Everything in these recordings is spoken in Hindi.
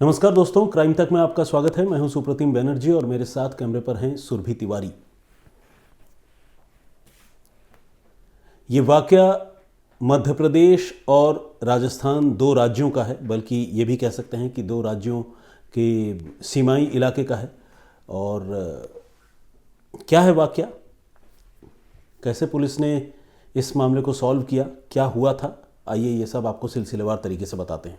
नमस्कार दोस्तों, क्राइम तक में आपका स्वागत है। मैं हूं सुप्रतिम बैनर्जी और मेरे साथ कैमरे पर हैं सुरभि तिवारी। ये वाकया मध्य प्रदेश और राजस्थान, दो राज्यों का है, बल्कि ये भी कह सकते हैं कि दो राज्यों के सीमाई इलाके का है। और क्या है वाकया, कैसे पुलिस ने इस मामले को सॉल्व किया, क्या हुआ था, आइए ये सब आपको सिलसिलेवार तरीके से बताते हैं।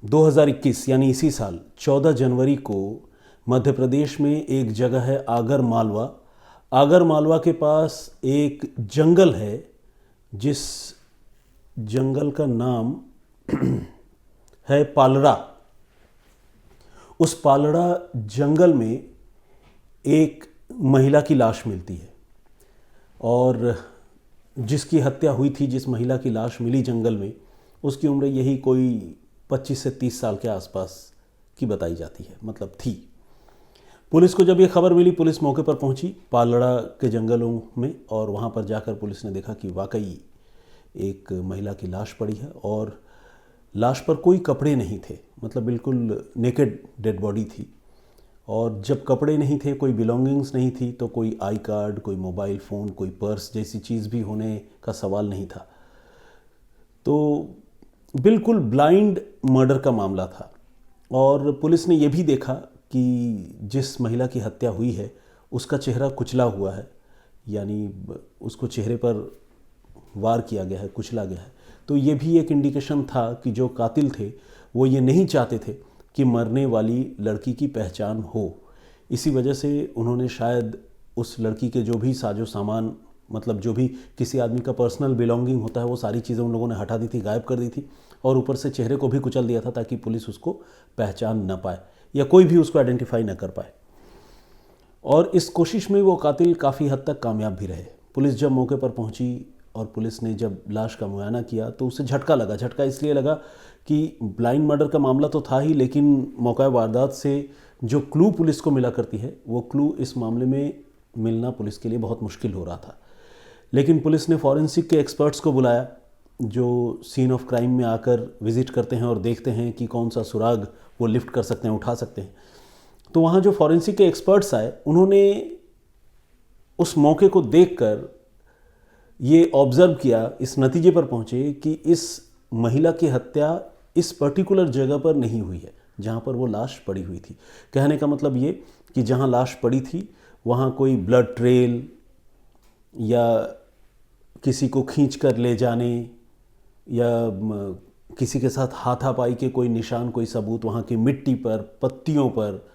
2021 यानी इसी साल 14 जनवरी को मध्य प्रदेश में एक जगह है आगर मालवा। आगर मालवा के पास एक जंगल है, जिस जंगल का नाम है पालड़ा। उस पालड़ा जंगल में एक महिला की लाश मिलती है और जिसकी हत्या हुई थी, जिस महिला की लाश मिली जंगल में, उसकी उम्र यही कोई 25 से 30 साल के आसपास की बताई जाती है, मतलब थी। पुलिस को जब ये खबर मिली, पुलिस मौके पर पहुंची पालड़ा के जंगलों में, और वहां पर जाकर पुलिस ने देखा कि वाकई एक महिला की लाश पड़ी है और लाश पर कोई कपड़े नहीं थे, मतलब बिल्कुल नेकेड डेड बॉडी थी। और जब कपड़े नहीं थे, कोई बिलोंगिंग्स नहीं थी, तो कोई आई कार्ड, कोई मोबाइल फ़ोन, कोई पर्स जैसी चीज़ भी होने का सवाल नहीं था। तो बिल्कुल ब्लाइंड मर्डर का मामला था। और पुलिस ने यह भी देखा कि जिस महिला की हत्या हुई है उसका चेहरा कुचला हुआ है, यानी उसको चेहरे पर वार किया गया है, कुचला गया है। तो ये भी एक इंडिकेशन था कि जो कातिल थे वो ये नहीं चाहते थे कि मरने वाली लड़की की पहचान हो। इसी वजह से उन्होंने शायद उस लड़की के जो भी साजो सामान, मतलब जो भी किसी आदमी का पर्सनल बिलोंगिंग होता है, वो सारी चीज़ें उन लोगों ने हटा दी थी, गायब कर दी थी, और ऊपर से चेहरे को भी कुचल दिया था ताकि पुलिस उसको पहचान न पाए या कोई भी उसको आइडेंटिफाई न कर पाए। और इस कोशिश में वो कातिल काफ़ी हद तक कामयाब भी रहे। पुलिस जब मौके पर पहुंची और पुलिस ने जब लाश का मुआयना किया तो उसे झटका लगा। झटका इसलिए लगा कि ब्लाइंड मर्डर का मामला तो था ही, लेकिन मौका वारदात से जो क्लू पुलिस को मिला करती है, वो क्लू इस मामले में मिलना पुलिस के लिए बहुत मुश्किल हो रहा था। लेकिन पुलिस ने फॉरेंसिक के एक्सपर्ट्स को बुलाया, जो सीन ऑफ क्राइम में आकर विज़िट करते हैं और देखते हैं कि कौन सा सुराग वो लिफ्ट कर सकते हैं, उठा सकते हैं। तो वहाँ जो फॉरेंसिक के एक्सपर्ट्स आए, उन्होंने उस मौके को देखकर ये ऑब्ज़र्व किया, इस नतीजे पर पहुँचे कि इस महिला की हत्या इस पर्टिकुलर जगह पर नहीं हुई है जहाँ पर वो लाश पड़ी हुई थी। कहने का मतलब ये कि जहाँ लाश पड़ी थी वहाँ कोई ब्लड ट्रेल या किसी को खींच कर ले जाने या किसी के साथ हाथापाई के कोई निशान, कोई सबूत वहाँ की मिट्टी पर, पत्तियों पर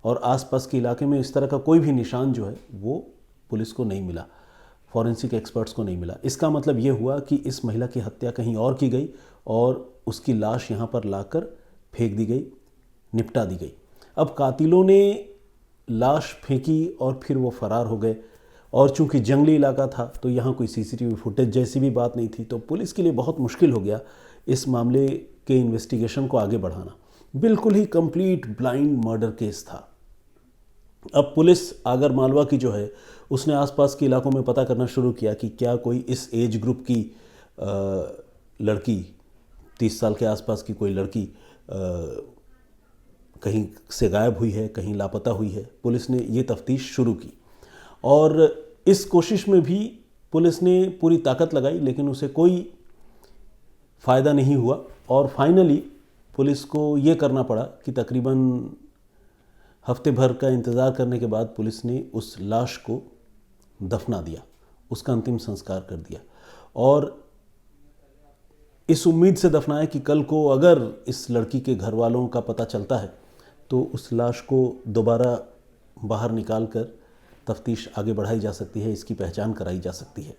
और आसपास के इलाके में इस तरह का कोई भी निशान जो है वो पुलिस को नहीं मिला, फॉरेंसिक एक्सपर्ट्स को नहीं मिला। इसका मतलब ये हुआ कि इस महिला की हत्या कहीं और की गई और उसकी लाश यहाँ पर लाकर फेंक दी गई, निपटा दी गई। अब कातिलों ने लाश फेंकी और फिर वो फरार हो गए, और चूंकि जंगली इलाका था तो यहाँ कोई सीसीटीवी फुटेज जैसी भी बात नहीं थी, तो पुलिस के लिए बहुत मुश्किल हो गया इस मामले के इन्वेस्टिगेशन को आगे बढ़ाना। बिल्कुल ही कंप्लीट ब्लाइंड मर्डर केस था। अब पुलिस आगर मालवा की जो है, उसने आसपास के इलाकों में पता करना शुरू किया कि क्या कोई इस एज ग्रुप की लड़की, 30 साल के आसपास की कोई लड़की कहीं से गायब हुई है, कहीं लापता हुई है। पुलिस ने ये तफ्तीश शुरू की और इस कोशिश में भी पुलिस ने पूरी ताकत लगाई, लेकिन उसे कोई फ़ायदा नहीं हुआ। और फाइनली पुलिस को ये करना पड़ा कि तकरीबन हफ्ते भर का इंतज़ार करने के बाद पुलिस ने उस लाश को दफना दिया, उसका अंतिम संस्कार कर दिया, और इस उम्मीद से दफनाया कि कल को अगर इस लड़की के घर वालों का पता चलता है तो उस लाश को दोबारा बाहर निकाल कर तफ्तीश आगे बढ़ाई जा सकती है, इसकी पहचान कराई जा सकती है।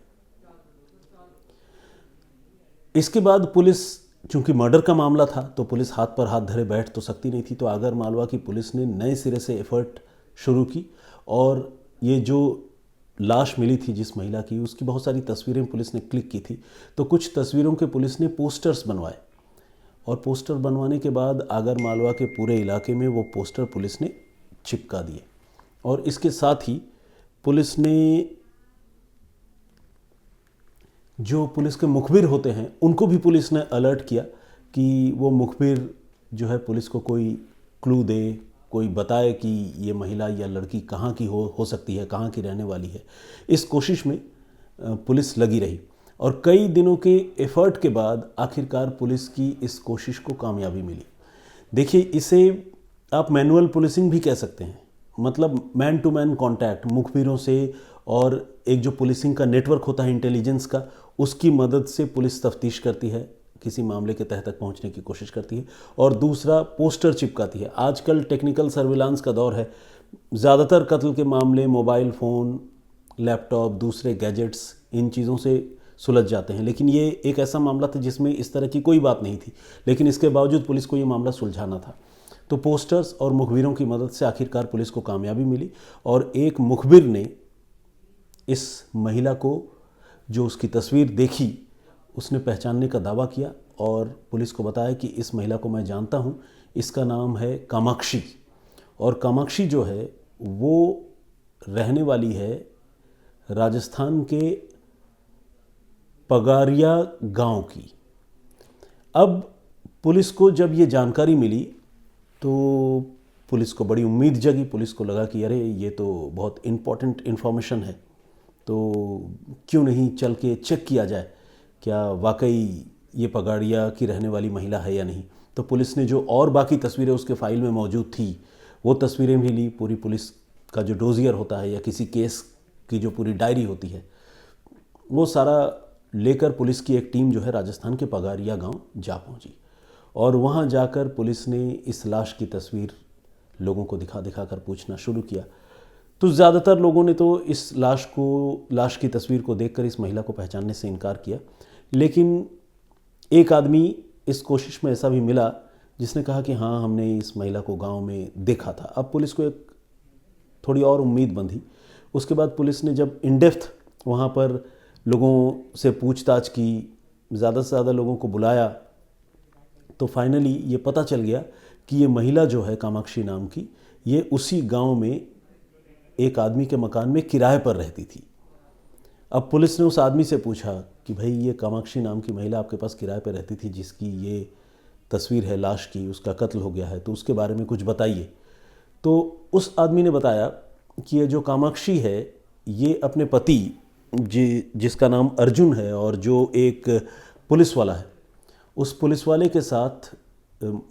इसके बाद पुलिस, चूंकि मर्डर का मामला था तो पुलिस हाथ पर हाथ धरे बैठ तो सकती नहीं थी, तो आगर मालवा की पुलिस ने नए सिरे से एफर्ट शुरू की और ये जो लाश मिली थी जिस महिला की, उसकी बहुत सारी तस्वीरें पुलिस ने क्लिक की थी। तो कुछ तस्वीरों के पुलिस ने पोस्टर्स बनवाए और पोस्टर बनवाने के बाद आगर मालवा के पूरे इलाके में वो पोस्टर पुलिस ने चिपका दिए। और इसके साथ ही पुलिस ने जो पुलिस के मुखबिर होते हैं उनको भी पुलिस ने अलर्ट किया कि वो मुखबिर जो है पुलिस को कोई क्लू दे, कोई बताए कि ये महिला या लड़की कहाँ की हो सकती है, कहाँ की रहने वाली है। इस कोशिश में पुलिस लगी रही और कई दिनों के एफर्ट के बाद आखिरकार पुलिस की इस कोशिश को कामयाबी मिली। देखिए, इसे आप मैनुअल पुलिसिंग भी कह सकते हैं, मतलब मैन टू मैन कांटेक्ट मुखबिरों से, और एक जो पुलिसिंग का नेटवर्क होता है इंटेलिजेंस का, उसकी मदद से पुलिस तफ्तीश करती है, किसी मामले के तह तक पहुंचने की कोशिश करती है। और दूसरा, पोस्टर चिपकाती है। आजकल टेक्निकल सर्विलांस का दौर है, ज़्यादातर कत्ल के मामले मोबाइल फ़ोन, लैपटॉप, दूसरे गैजेट्स, इन चीज़ों से सुलझ जाते हैं। लेकिन ये एक ऐसा मामला था जिसमें इस तरह की कोई बात नहीं थी, लेकिन इसके बावजूद पुलिस को ये मामला सुलझाना था। तो पोस्टर्स और मुखबिरों की मदद से आखिरकार पुलिस को कामयाबी मिली और एक मुखबिर ने इस महिला को, जो उसकी तस्वीर देखी, उसने पहचानने का दावा किया और पुलिस को बताया कि इस महिला को मैं जानता हूँ, इसका नाम है कामाक्षी। और कामाक्षी जो है वो रहने वाली है राजस्थान के पगारिया गांव की। अब पुलिस को जब ये जानकारी मिली तो पुलिस को बड़ी उम्मीद जगी। पुलिस को लगा कि अरे ये तो बहुत इम्पॉर्टेंट इन्फॉर्मेशन है, तो क्यों नहीं चल के चेक किया जाए क्या वाकई ये पगाड़िया की रहने वाली महिला है या नहीं। तो पुलिस ने जो और बाकी तस्वीरें उसके फाइल में मौजूद थी वो तस्वीरें भी ली। पूरी पुलिस का जो डोजियर होता है या किसी केस की जो पूरी डायरी होती है, वो सारा लेकर पुलिस की एक टीम जो है राजस्थान के पगारिया गांव जा पहुंची। और वहां जाकर पुलिस ने इस लाश की तस्वीर लोगों को दिखा दिखा कर पूछना शुरू किया। तो ज़्यादातर लोगों ने तो इस लाश की तस्वीर को देखकर इस महिला को पहचानने से इनकार किया, लेकिन एक आदमी इस कोशिश में ऐसा भी मिला जिसने कहा कि हाँ, हमने इस महिला को गांव में देखा था। अब पुलिस को एक थोड़ी और उम्मीद बंधी। उसके बाद पुलिस ने जब इन डेप्थ वहाँ पर लोगों से पूछताछ की, ज़्यादा से ज़्यादा लोगों को बुलाया, तो फाइनली ये पता चल गया कि ये महिला जो है कामाक्षी नाम की, ये उसी गांव में एक आदमी के मकान में किराए पर रहती थी। अब पुलिस ने उस आदमी से पूछा कि भाई, ये कामाक्षी नाम की महिला आपके पास किराए पर रहती थी जिसकी ये तस्वीर है लाश की, उसका कत्ल हो गया है, तो उसके बारे में कुछ बताइए। तो उस आदमी ने बताया कि ये जो कामाक्षी है ये अपने पति जिसका नाम अर्जुन है और जो एक पुलिस वाला है, उस पुलिस वाले के साथ,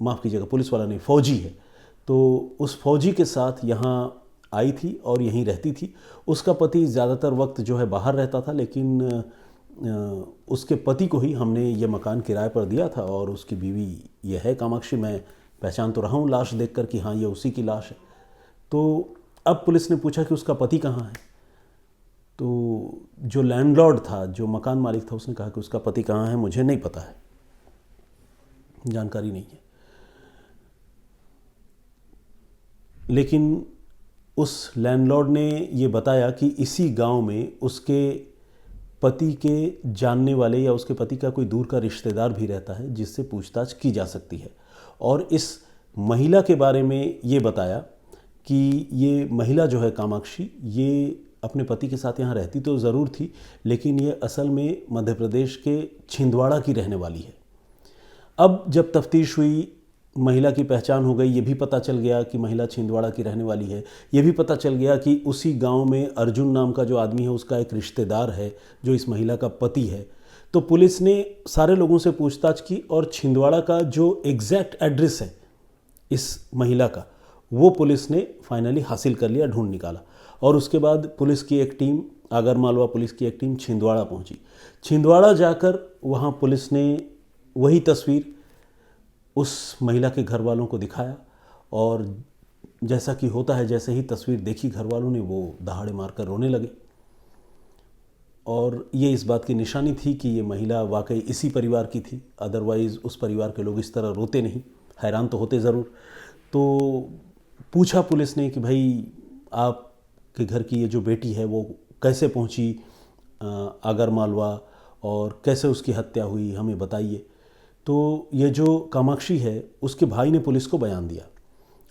माफ़ कीजिएगा, पुलिस वाला नहीं, फ़ौजी है, तो उस फ़ौजी के साथ यहाँ आई थी और यहीं रहती थी। उसका पति ज़्यादातर वक्त जो है बाहर रहता था, लेकिन उसके पति को ही हमने ये मकान किराए पर दिया था और उसकी बीवी ये है कामाक्षी। मैं पहचान तो रहा हूँ लाश देखकर कि हाँ, ये उसी की लाश है। तो अब पुलिस ने पूछा कि उसका पति कहाँ है। तो जो लैंडलॉर्ड था, जो मकान मालिक था, उसने कहा कि उसका पति कहाँ है मुझे नहीं पता है, जानकारी नहीं है। लेकिन उस लैंडलॉर्ड ने ये बताया कि इसी गांव में उसके पति के जानने वाले या उसके पति का कोई दूर का रिश्तेदार भी रहता है जिससे पूछताछ की जा सकती है। और इस महिला के बारे में ये बताया कि ये महिला जो है कामाक्षी, ये अपने पति के साथ यहाँ रहती तो ज़रूर थी, लेकिन ये असल में मध्य प्रदेश के छिंदवाड़ा की रहने वाली है। अब जब तफ्तीश हुई, महिला की पहचान हो गई, ये भी पता चल गया कि महिला छिंदवाड़ा की रहने वाली है। ये भी पता चल गया कि उसी गांव में अर्जुन नाम का जो आदमी है उसका एक रिश्तेदार है जो इस महिला का पति है। तो पुलिस ने सारे लोगों से पूछताछ की और छिंदवाड़ा का जो एग्जैक्ट एड्रेस है इस महिला का, वो पुलिस ने फाइनली हासिल कर लिया, ढूंढ निकाला। और उसके बाद पुलिस की एक टीम, आगरमालवा पुलिस की एक टीम छिंदवाड़ा पहुंची। छिंदवाड़ा जाकर वहां पुलिस ने वही तस्वीर उस महिला के घर वालों को दिखाया और जैसा कि होता है, जैसे ही तस्वीर देखी घर वालों ने, वो दहाड़े मारकर रोने लगे। और ये इस बात की निशानी थी कि ये महिला वाकई इसी परिवार की थी, अदरवाइज़ उस परिवार के लोग इस तरह रोते नहीं, हैरान तो होते ज़रूर। तो पूछा पुलिस ने कि भाई, आपके घर की ये जो बेटी है वो कैसे पहुंची आगरमालवा और कैसे उसकी हत्या हुई, हमें बताइए। तो ये जो कामाक्षी है उसके भाई ने पुलिस को बयान दिया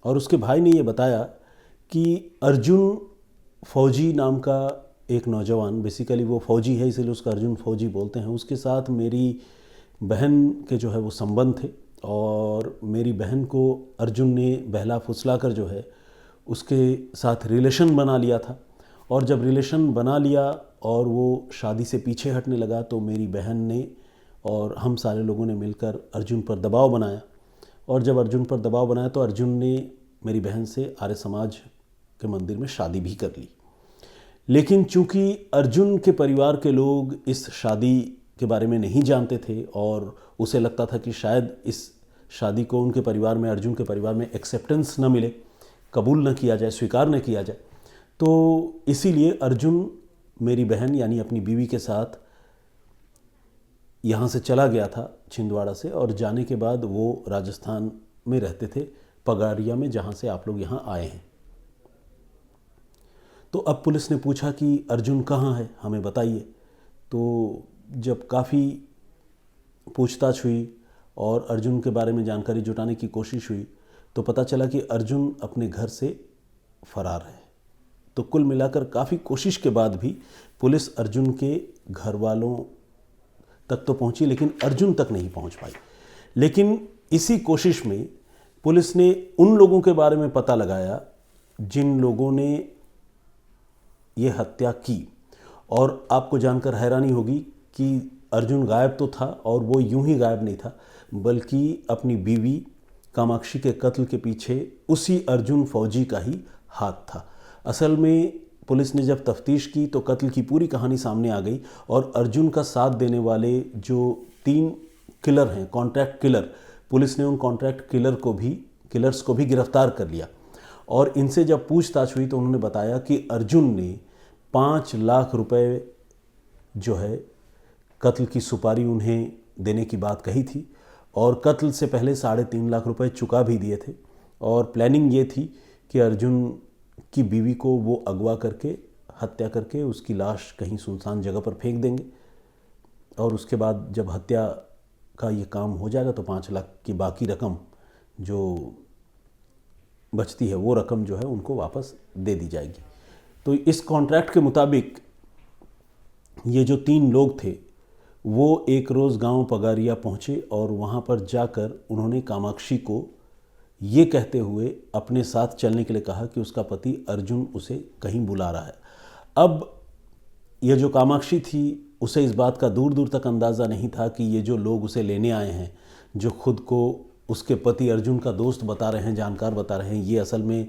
और उसके भाई ने ये बताया कि अर्जुन फ़ौजी नाम का एक नौजवान, बेसिकली वो फ़ौजी है इसलिए उसका अर्जुन फ़ौजी बोलते हैं, उसके साथ मेरी बहन के जो है वो संबंध थे और मेरी बहन को अर्जुन ने बहला फुसला कर जो है उसके साथ रिलेशन बना लिया था। और जब रिलेशन बना लिया और वो शादी से पीछे हटने लगा तो मेरी बहन ने और हम सारे लोगों ने मिलकर अर्जुन पर दबाव बनाया। और जब अर्जुन पर दबाव बनाया तो अर्जुन ने मेरी बहन से आर्य समाज के मंदिर में शादी भी कर ली। लेकिन चूंकि अर्जुन के परिवार के लोग इस शादी के बारे में नहीं जानते थे और उसे लगता था कि शायद इस शादी को उनके परिवार में, अर्जुन के परिवार में एक्सेप्टेंस न मिले, कबूल न किया जाए, स्वीकार न किया जाए, तो इसीलिए अर्जुन मेरी बहन यानी अपनी बीवी के साथ यहाँ से चला गया था छिंदवाड़ा से। और जाने के बाद वो राजस्थान में रहते थे, पगारिया में, जहाँ से आप लोग यहाँ आए हैं। तो अब पुलिस ने पूछा कि अर्जुन कहाँ है, हमें बताइए। तो जब काफ़ी पूछताछ हुई और अर्जुन के बारे में जानकारी जुटाने की कोशिश हुई तो पता चला कि अर्जुन अपने घर से फरार है। तो कुल मिलाकर काफ़ी कोशिश के बाद भी पुलिस अर्जुन के घर वालों तक तो पहुंची लेकिन अर्जुन तक नहीं पहुंच पाई। लेकिन इसी कोशिश में पुलिस ने उन लोगों के बारे में पता लगाया जिन लोगों ने ये हत्या की। और आपको जानकर हैरानी होगी कि अर्जुन गायब तो था और वो यूं ही गायब नहीं था, बल्कि अपनी बीवी कामाक्षी के कत्ल के पीछे उसी अर्जुन फौजी का ही हाथ था। असल में पुलिस ने जब तफ्तीश की तो कत्ल की पूरी कहानी सामने आ गई और अर्जुन का साथ देने वाले जो 3 किलर हैं, कॉन्ट्रैक्ट किलर, पुलिस ने उन कॉन्ट्रैक्ट किलर्स को भी गिरफ्तार कर लिया। और इनसे जब पूछताछ हुई तो उन्होंने बताया कि अर्जुन ने 5 लाख रुपए जो है कत्ल की सुपारी उन्हें देने की बात कही थी और कत्ल से पहले 3.5 लाख रुपए चुका भी दिए थे। और प्लानिंग ये थी कि अर्जुन की बीवी को वो अगवा करके, हत्या करके उसकी लाश कहीं सुनसान जगह पर फेंक देंगे और उसके बाद जब हत्या का ये काम हो जाएगा तो 5 लाख की बाकी रकम जो बचती है वो रकम जो है उनको वापस दे दी जाएगी। तो इस कॉन्ट्रैक्ट के मुताबिक ये जो 3 लोग थे वो एक रोज़ गांव पगारिया पहुंचे और वहां पर जाकर उन्होंने कामाक्षी को ये कहते हुए अपने साथ चलने के लिए कहा कि उसका पति अर्जुन उसे कहीं बुला रहा है। अब ये जो कामाक्षी थी उसे इस बात का दूर दूर तक अंदाज़ा नहीं था कि ये जो लोग उसे लेने आए हैं, जो खुद को उसके पति अर्जुन का दोस्त बता रहे हैं, जानकार बता रहे हैं, ये असल में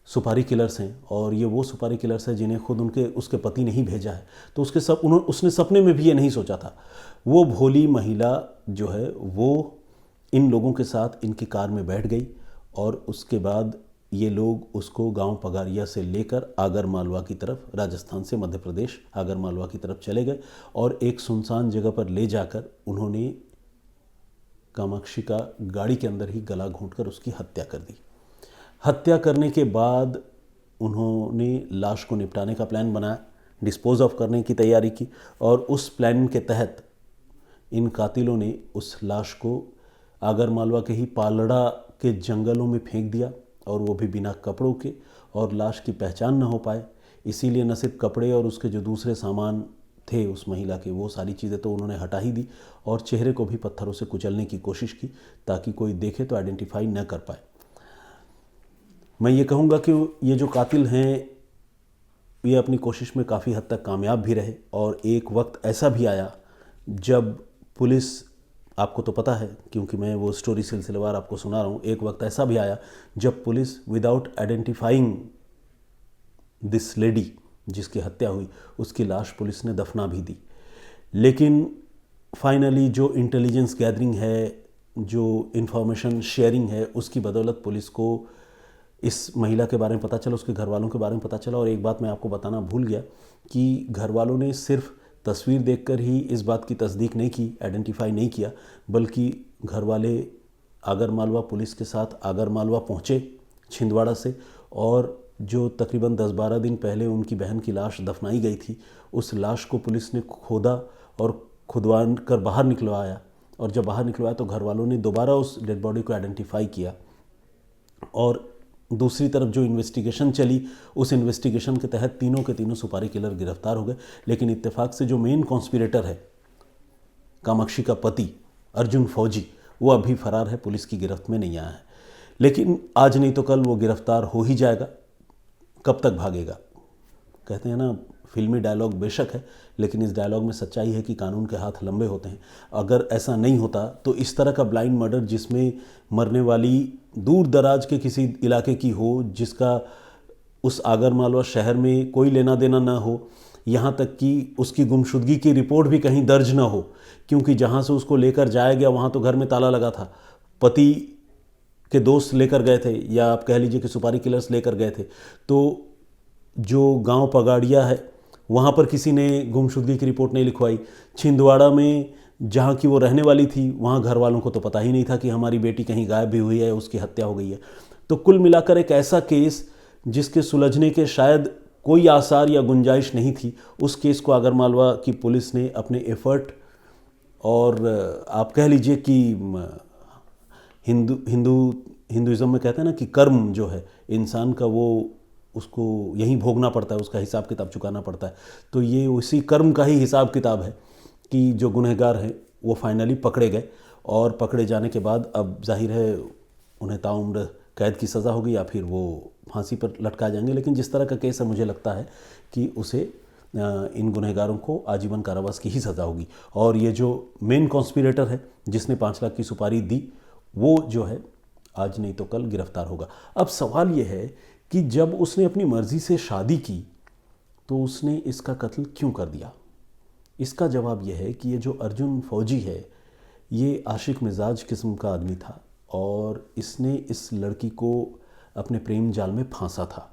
सुपारी किलर्स हैं और ये वो सुपारी किलर्स हैं जिन्हें खुद उसके पति ने ही भेजा है। तो उसने सपने में भी ये नहीं सोचा था। वो भोली महिला जो है वो इन लोगों के साथ इनकी कार में बैठ गई और उसके बाद ये लोग उसको गांव पगारिया से लेकर आगर मालवा की तरफ, राजस्थान से मध्य प्रदेश आगर मालवा की तरफ चले गए और एक सुनसान जगह पर ले जाकर उन्होंने कामाक्षी का गाड़ी के अंदर ही गला घोंटकर उसकी हत्या कर दी। हत्या करने के बाद उन्होंने लाश को निपटाने का प्लान बनाया, डिस्पोज ऑफ करने की तैयारी की और उस प्लान के तहत इन कातिलों ने उस लाश को आगर मालवा के ही पालड़ा के जंगलों में फेंक दिया और वो भी बिना कपड़ों के, और लाश की पहचान न हो पाए इसीलिए न सिर्फ कपड़े और उसके जो दूसरे सामान थे उस महिला के, वो सारी चीज़ें तो उन्होंने हटा ही दी और चेहरे को भी पत्थरों से कुचलने की कोशिश की ताकि कोई देखे तो आइडेंटिफाई न कर पाए। मैं ये कहूँगा कि ये जो कातिल हैं ये अपनी कोशिश में काफ़ी हद तक कामयाब भी रहे और एक वक्त ऐसा भी आया जब पुलिस, आपको तो पता है क्योंकि मैं वो स्टोरी सिलसिलेवार आपको सुना रहा हूँ, एक वक्त ऐसा भी आया जब police without identifying this lady जिसकी हत्या हुई उसकी लाश पुलिस ने दफना भी दी। लेकिन फाइनली जो इंटेलिजेंस गैदरिंग है, जो इंफॉर्मेशन शेयरिंग है, उसकी बदौलत पुलिस को इस महिला के बारे में पता चला, उसके घर वालों के बारे में पता चला। और एक बात मैं आपको बताना भूल गया कि घर वालों ने सिर्फ तस्वीर देखकर ही इस बात की तस्दीक नहीं की, आइडेंटिफाई नहीं किया, बल्कि घर वाले आगर मालवा पुलिस के साथ आगर मालवा पहुँचे छिंदवाड़ा से और जो तकरीबन 10-12 दिन पहले उनकी बहन की लाश दफनाई गई थी उस लाश को पुलिस ने खोदा और खुदवा कर बाहर निकलवाया। और जब बाहर निकलवाया तो घर वालों ने दोबारा उस डेड बॉडी को आइडेंटिफाई किया और दूसरी तरफ जो इन्वेस्टिगेशन चली उस इन्वेस्टिगेशन के तहत तीनों के तीनों सुपारी किलर गिरफ्तार हो गए। लेकिन इत्तेफाक से जो मेन कॉन्स्पिरेटर है कामाक्षी का पति अर्जुन फौजी, वो अभी फरार है, पुलिस की गिरफ्त में नहीं आया है। लेकिन आज नहीं तो कल वो गिरफ्तार हो ही जाएगा। कब तक भागेगा? कहते हैं ना, फिल्मी डायलॉग बेशक है, लेकिन इस डायलॉग में सच्चाई है कि कानून के हाथ लंबे होते हैं। अगर ऐसा नहीं होता तो इस तरह का ब्लाइंड मर्डर जिसमें मरने वाली दूर दराज के किसी इलाके की हो, जिसका उस आगरमालवा शहर में कोई लेना देना ना हो, यहाँ तक कि उसकी गुमशुदगी की रिपोर्ट भी कहीं दर्ज ना हो, क्योंकि जहाँ से उसको लेकर जाया गया वहाँ तो घर में ताला लगा था। पति के दोस्त लेकर गए थे, या आप कह लीजिए कि सुपारी किलर्स लेकर गए थे। तो जो गांव पगाड़िया है वहाँ पर किसी ने गुमशुदगी की रिपोर्ट नहीं लिखवाई। छिंदवाड़ा में जहाँ की वो रहने वाली थी, वहाँ घर वालों को तो पता ही नहीं था कि हमारी बेटी कहीं गायब भी हुई है, उसकी हत्या हो गई है। तो कुल मिलाकर एक ऐसा केस जिसके सुलझने के शायद कोई आसार या गुंजाइश नहीं थी, उस केस को आगरमालवा की पुलिस ने अपने एफर्ट और आप कह लीजिए कि हिंदुइज्म में कहते हैं ना कि कर्म जो है इंसान का, वो उसको यहीं भोगना पड़ता है, उसका हिसाब किताब चुकाना पड़ता है। तो ये उसी कर्म का ही हिसाब किताब है कि जो गुनहगार हैं वो फाइनली पकड़े गए, और पकड़े जाने के बाद अब जाहिर है उन्हें ताउम्र कैद की सज़ा होगी या फिर वो फांसी पर लटकाए जाएंगे। लेकिन जिस तरह का केस है, मुझे लगता है कि उसे इन गुनहगारों को आजीवन कारावास की ही सज़ा होगी। और ये जो मेन कॉन्स्पिरेटर है जिसने 5 लाख की सुपारी दी, वो जो है आज नहीं तो कल गिरफ्तार होगा। अब सवाल ये है कि जब उसने अपनी मर्जी से शादी की तो उसने इसका कत्ल क्यों कर दिया? इसका जवाब यह है कि ये जो अर्जुन फौजी है, ये आशिक मिजाज किस्म का आदमी था, और इसने इस लड़की को अपने प्रेम जाल में फांसा था।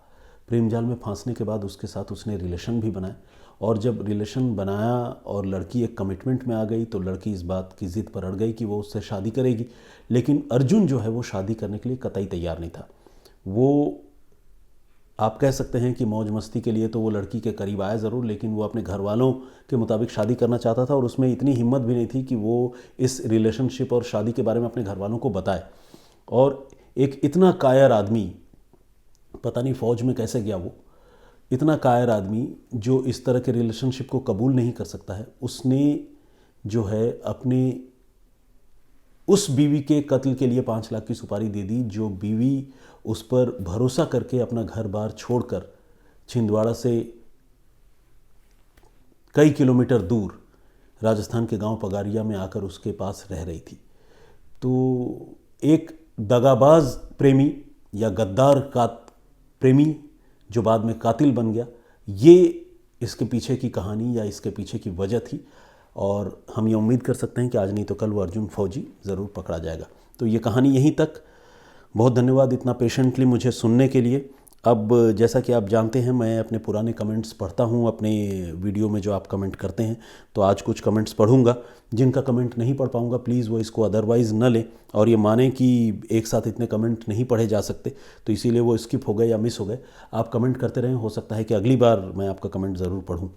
प्रेम जाल में फांसने के बाद उसके साथ उसने रिलेशन भी बनाए, और जब रिलेशन बनाया और लड़की एक कमिटमेंट में आ गई तो लड़की इस बात की ज़िद पर अड़ गई कि वो उससे शादी करेगी। लेकिन अर्जुन जो है वो शादी करने के लिए कतई तैयार नहीं था। वो आप कह सकते हैं कि मौज मस्ती के लिए तो वो लड़की के करीब आया ज़रूर, लेकिन वो अपने घर वालों के मुताबिक शादी करना चाहता था, और उसमें इतनी हिम्मत भी नहीं थी कि वो इस रिलेशनशिप और शादी के बारे में अपने घर वालों को बताए। और एक इतना कायर आदमी, पता नहीं फ़ौज में कैसे गया वो, इतना कायर आदमी जो इस तरह के रिलेशनशिप को कबूल नहीं कर सकता है, उसने जो है अपने उस बीवी के कत्ल के लिए 5 लाख की सुपारी दे दी, जो बीवी उस पर भरोसा करके अपना घर बार छोड़कर छिंदवाड़ा से कई किलोमीटर दूर राजस्थान के गांव पगारिया में आकर उसके पास रह रही थी। तो एक दगाबाज प्रेमी या गद्दार का प्रेमी जो बाद में कातिल बन गया, ये इसके पीछे की कहानी या इसके पीछे की वजह थी। और हम ये उम्मीद कर सकते हैं कि आज नहीं तो कल वो अर्जुन फौजी ज़रूर पकड़ा जाएगा। तो ये कहानी यहीं तक। बहुत धन्यवाद इतना पेशेंटली मुझे सुनने के लिए। अब जैसा कि आप जानते हैं, मैं अपने पुराने कमेंट्स पढ़ता हूं अपने वीडियो में जो आप कमेंट करते हैं, तो आज कुछ कमेंट्स पढ़ूंगा। जिनका कमेंट नहीं पढ़ पाऊंगा प्लीज़ वो इसको अदरवाइज़ न लें, और ये माने कि एक साथ इतने कमेंट नहीं पढ़े जा सकते, तो इसीलिए वो स्किप हो गए या मिस हो गए। आप कमेंट करते रहें, हो सकता है कि अगली बार मैं आपका कमेंट ज़रूर पढ़ूँ,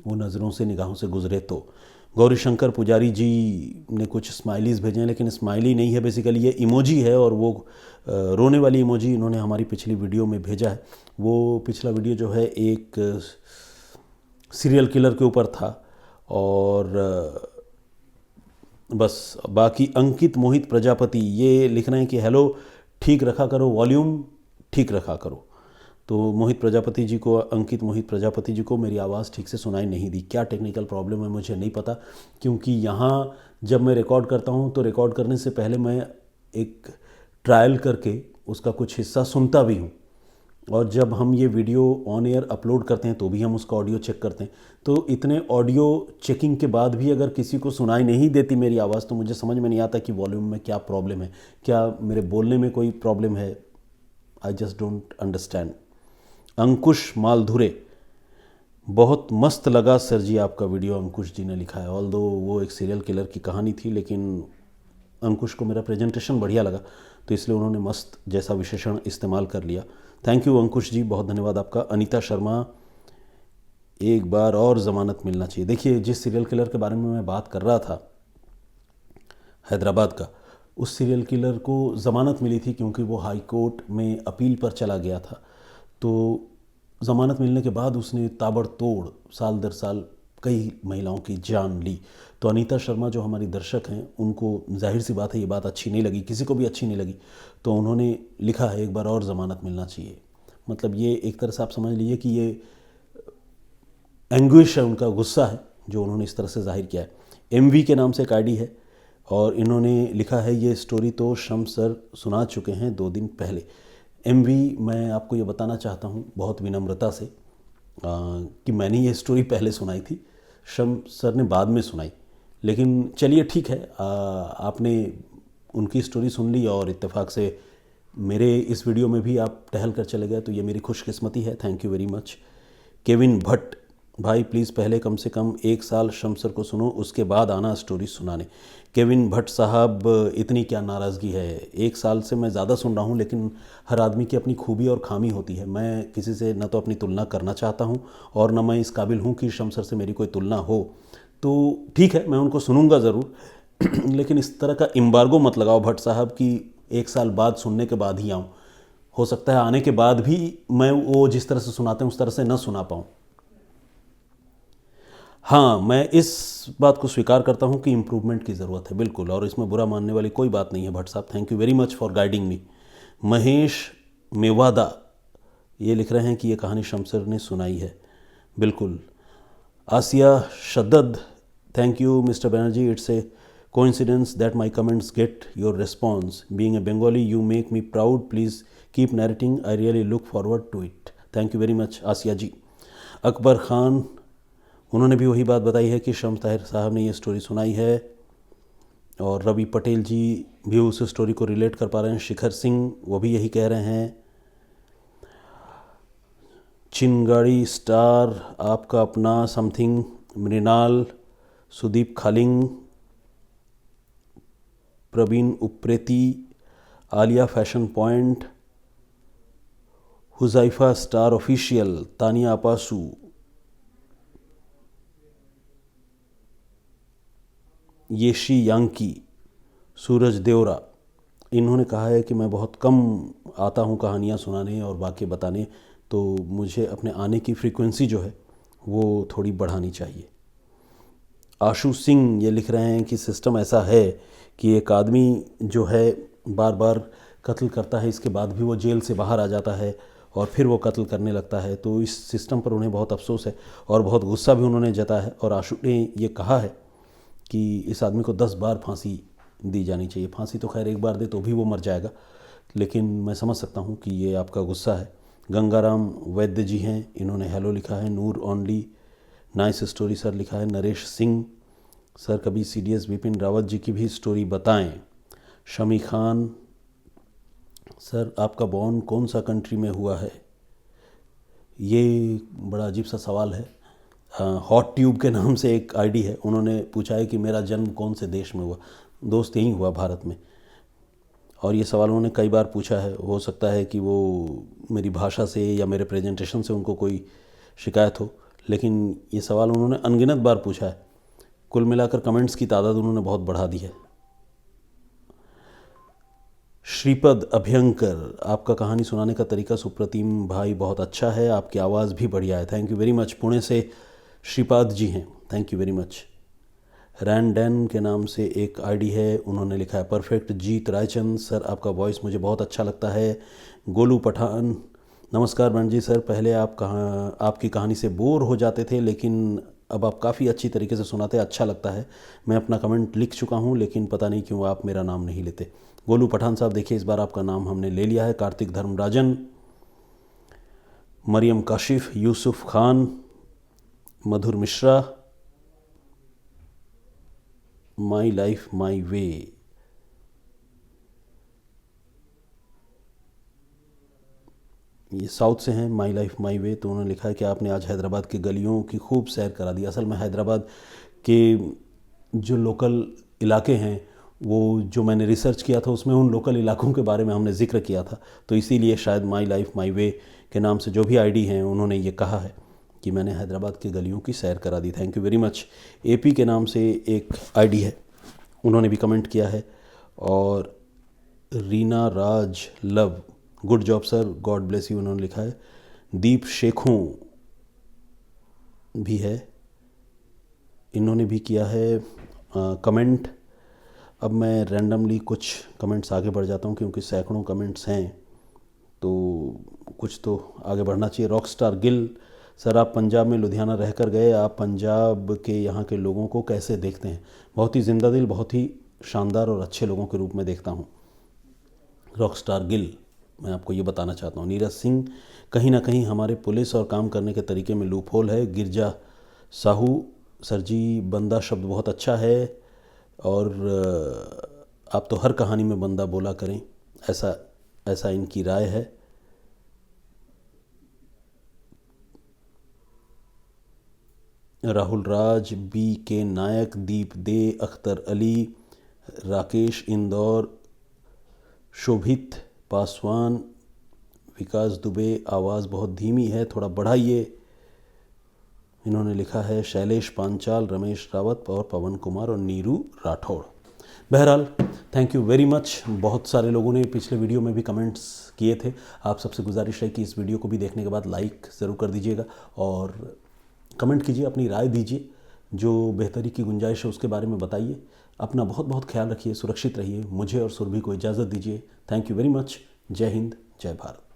वो नज़रों से निगाहों से गुजरे तो। गौरी शंकर पुजारी जी ने कुछ स्माइलीज़ भेजे हैं, लेकिन स्माइली नहीं है, बेसिकली ये इमोजी है, और वो रोने वाली इमोजी इन्होंने हमारी पिछली वीडियो में भेजा है। वो पिछला वीडियो जो है एक सीरियल किलर के ऊपर था, और बस बाकी अंकित मोहित प्रजापति ये लिख रहे हैं कि हेलो, ठीक रखा करो वॉल्यूम, ठीक रखा करो। तो मोहित प्रजापति जी को, अंकित मोहित प्रजापति जी को मेरी आवाज़ ठीक से सुनाई नहीं दी। क्या टेक्निकल प्रॉब्लम है मुझे नहीं पता, क्योंकि यहाँ जब मैं रिकॉर्ड करता हूँ तो रिकॉर्ड करने से पहले मैं एक ट्रायल करके उसका कुछ हिस्सा सुनता भी हूँ, और जब हम ये वीडियो ऑन एयर अपलोड करते हैं तो भी हम उसका ऑडियो चेक करते हैं। तो इतने ऑडियो चेकिंग के बाद भी अगर किसी को सुनाई नहीं देती मेरी आवाज़, तो मुझे समझ में नहीं आता कि वॉल्यूम में क्या प्रॉब्लम है, क्या मेरे बोलने में कोई प्रॉब्लम है। I just don't understand. Ankush Maldhure, बहुत मस्त लगा सर जी आपका वीडियो, अंकुश जी ने लिखा है। ऑल्दो वो एक सीरियल किलर की कहानी थी, लेकिन अंकुश को मेरा प्रेजेंटेशन बढ़िया लगा, तो इसलिए उन्होंने मस्त जैसा विशेषण इस्तेमाल कर लिया। थैंक यू अंकुश जी, बहुत धन्यवाद आपका। अनीता शर्मा, एक बार और ज़मानत मिलना चाहिए। देखिए, जिस सीरियल किलर के बारे में मैं बात कर रहा था हैदराबाद का, उस सीरियल किलर को ज़मानत मिली थी क्योंकि वो हाई कोर्ट में अपील पर चला गया था। तो ज़मानत मिलने के बाद उसने ताबड़तोड़ साल दर साल कई महिलाओं की जान ली। तो अनीता शर्मा जो हमारी दर्शक हैं, उनको जाहिर सी बात है ये बात अच्छी नहीं लगी, किसी को भी अच्छी नहीं लगी, तो उन्होंने लिखा है एक बार और ज़मानत मिलना चाहिए। मतलब ये एक तरह से आप समझ लीजिए कि ये एंग्विश है, उनका गुस्सा है जो उन्होंने इस तरह से जाहिर किया है। एमवी के नाम से एक आईडी है और इन्होंने लिखा है ये स्टोरी तो शम्स सर सुना चुके हैं 2 दिन पहले। एमवी, मैं आपको ये बताना चाहता हूँ बहुत विनम्रता से कि मैंने ये स्टोरी पहले सुनाई थी, शम्स सर ने बाद में सुनाई। लेकिन चलिए ठीक है, आपने उनकी स्टोरी सुन ली और इत्तेफाक से मेरे इस वीडियो में भी आप टहल कर चले गए, तो ये मेरी खुशकिस्मती है। Thank you very much. Kevin Bhatt, भाई प्लीज़ पहले कम से कम 1 साल शम्स सर को सुनो, उसके बाद आना स्टोरी सुनाने। केविन भट्ट साहब, इतनी क्या नाराज़गी है, 1 साल से मैं ज़्यादा सुन रहा हूँ, लेकिन हर आदमी की अपनी खूबी और खामी होती है। मैं किसी से न तो अपनी तुलना करना चाहता हूँ और न मैं इस काबिल हूँ कि शम्स सर से मेरी कोई तुलना हो। तो ठीक है, मैं उनको सुनूंगा ज़रूर लेकिन इस तरह का एम्बार्गो मत लगाओ भट्ट साहब कि 1 साल बाद सुनने के बाद ही आऊँ। हो सकता है आने के बाद भी मैं वो जिस तरह से सुनाते हैं उस तरह से न सुना पाऊँ। हाँ, मैं इस बात को स्वीकार करता हूँ कि इम्प्रूवमेंट की ज़रूरत है, बिल्कुल, और इसमें बुरा मानने वाली कोई बात नहीं है Bhatt sahab. Thank you very much for guiding me. Mahesh Mewada ये लिख रहे हैं कि ये कहानी शम्स सर ने सुनाई है, बिल्कुल। Asiya Shaddad, thank you mister Banerjee, it's a coincidence that my comments get your response. Being a Bengali, you make me proud. Please keep narrating. I really look forward to it. Thank you very much, आसिया जी। अकबर ख़ान, उन्होंने भी वही बात बताई है कि शम्स ताहिर साहब ने ये स्टोरी सुनाई है, और रवि पटेल जी भी उस स्टोरी को रिलेट कर पा रहे हैं। शिखर सिंह, वो भी यही कह रहे हैं। चिनगाड़ी स्टार, आपका अपना something, Mrinal, Sudeep Khaling, Praveen Upreti, Aliya fashion point, Huzaifa star official, Tania Apasu, Yeshi Yanki, Suraj Devra, इन्होंने कहा है कि मैं बहुत कम आता हूँ कहानियाँ सुनाने और वाक़े बताने, तो मुझे अपने आने की फ्रीक्वेंसी जो है वो थोड़ी बढ़ानी चाहिए। आशु सिंह ये लिख रहे हैं कि सिस्टम ऐसा है कि एक आदमी जो है बार बार कत्ल करता है, इसके बाद भी वो जेल से बाहर आ जाता है और फिर वो कत्ल करने लगता है, तो इस सिस्टम पर उन्हें बहुत अफसोस है और बहुत गुस्सा भी उन्होंने जताया है। और आशु ने ये कहा है कि इस आदमी को 10 बार फांसी दी जानी चाहिए। फांसी तो खैर एक बार दे तो भी वो मर जाएगा, लेकिन मैं समझ सकता हूँ कि ये आपका गुस्सा है। गंगाराम वैद्य जी हैं, इन्होंने हेलो लिखा है। नूर ओनली, नाइस स्टोरी सर लिखा है। नरेश सिंह, सर कभी CDS बिपिन रावत जी की भी स्टोरी बताएं। शमी खान, सर आपका बॉर्न कौन सा कंट्री में हुआ है? ये बड़ा अजीब सा सवाल है। हॉट ट्यूब के नाम से एक आईडी है, उन्होंने पूछा है कि मेरा जन्म कौन से देश में हुआ। दोस्त यहीं हुआ, भारत में। और ये सवाल उन्होंने कई बार पूछा है। हो सकता है कि वो मेरी भाषा से या मेरे प्रेजेंटेशन से उनको कोई शिकायत हो, लेकिन ये सवाल उन्होंने अनगिनत बार पूछा है। कुल मिलाकर कमेंट्स की तादाद उन्होंने बहुत बढ़ा दी है। श्रीपद अभ्यंकर, आपका कहानी सुनाने का तरीका सुप्रतिम भाई बहुत अच्छा है, आपकी आवाज़ भी बढ़िया है। Thank you very much. Pune से श्रीपाद जी हैं, थैंक यू वेरी मच। रैंडन के नाम से एक आईडी है, उन्होंने लिखा है परफेक्ट। जीत रायचंद, सर आपका वॉइस मुझे बहुत अच्छा लगता है। गोलू पठान, नमस्कार बनर्जी सर, पहले आपकी कहानी से बोर हो जाते थे, लेकिन अब आप काफ़ी अच्छी तरीके से सुनाते, अच्छा लगता है। मैं अपना कमेंट लिख चुका हूँ, लेकिन पता नहीं क्यों आप मेरा नाम नहीं लेते। गोलू पठान साहब, देखिए इस बार आपका नाम हमने ले लिया है। कार्तिक धर्मराजन, मरियम काशिफ, यूसुफ खान, मधुर मिश्रा, माई लाइफ माई वे, ये साउथ से हैं। माई लाइफ माई वे, तो उन्होंने लिखा है कि आपने आज हैदराबाद की गलियों की खूब सैर करा दी। असल में हैदराबाद के जो लोकल इलाके हैं, वो जो मैंने रिसर्च किया था उसमें उन लोकल इलाकों के बारे में हमने जिक्र किया था, तो इसीलिए शायद माई लाइफ माई वे के नाम से जो भी आईडी हैं उन्होंने ये कहा है कि मैंने हैदराबाद की गलियों की सैर करा दी। Thank you very much. AP के नाम से एक आईडी है, उन्होंने भी कमेंट किया है। और Reena Raj love, good job sir, God bless you, उन्होंने लिखा है। दीप शेखों भी है, इन्होंने भी किया है कमेंट। अब मैं रैंडमली कुछ कमेंट्स आगे बढ़ जाता हूँ क्योंकि सैकड़ों कमेंट्स हैं, तो कुछ तो आगे बढ़ना चाहिए। रॉकस्टार गिल, सर आप पंजाब में लुधियाना रहकर गए, आप पंजाब के यहाँ के लोगों को कैसे देखते हैं? बहुत ही जिंदा दिल, बहुत ही शानदार और अच्छे लोगों के रूप में देखता हूँ। रॉकस्टार गिल, मैं आपको ये बताना चाहता हूँ। नीरज सिंह, कहीं ना कहीं हमारे पुलिस और काम करने के तरीके में लूप होल है। गिरजा साहू, सर जी बंदा शब्द बहुत अच्छा है और आप तो हर कहानी में बंदा बोला करें, ऐसा ऐसा इनकी राय है। राहुल राज, बी के नायक, दीप दे, अख्तर अली, राकेश इंदौर, शोभित पासवान, विकास दुबे, आवाज़ बहुत धीमी है थोड़ा बढ़ाइए। इन्होंने लिखा है शैलेश पांचाल, रमेश रावत और पवन कुमार और नीरू राठौड़। बहरहाल थैंक यू वेरी मच। बहुत सारे लोगों ने पिछले वीडियो में भी कमेंट्स किए थे। आप सबसे गुजारिश है कि इस वीडियो को भी देखने के बाद लाइक ज़रूर कर दीजिएगा और कमेंट कीजिए, अपनी राय दीजिए, जो बेहतरी की गुंजाइश है उसके बारे में बताइए। अपना बहुत बहुत ख्याल रखिए, सुरक्षित रहिए। मुझे और सुरभि को इजाज़त दीजिए। Thank you very much. जय हिंद, जय भारत।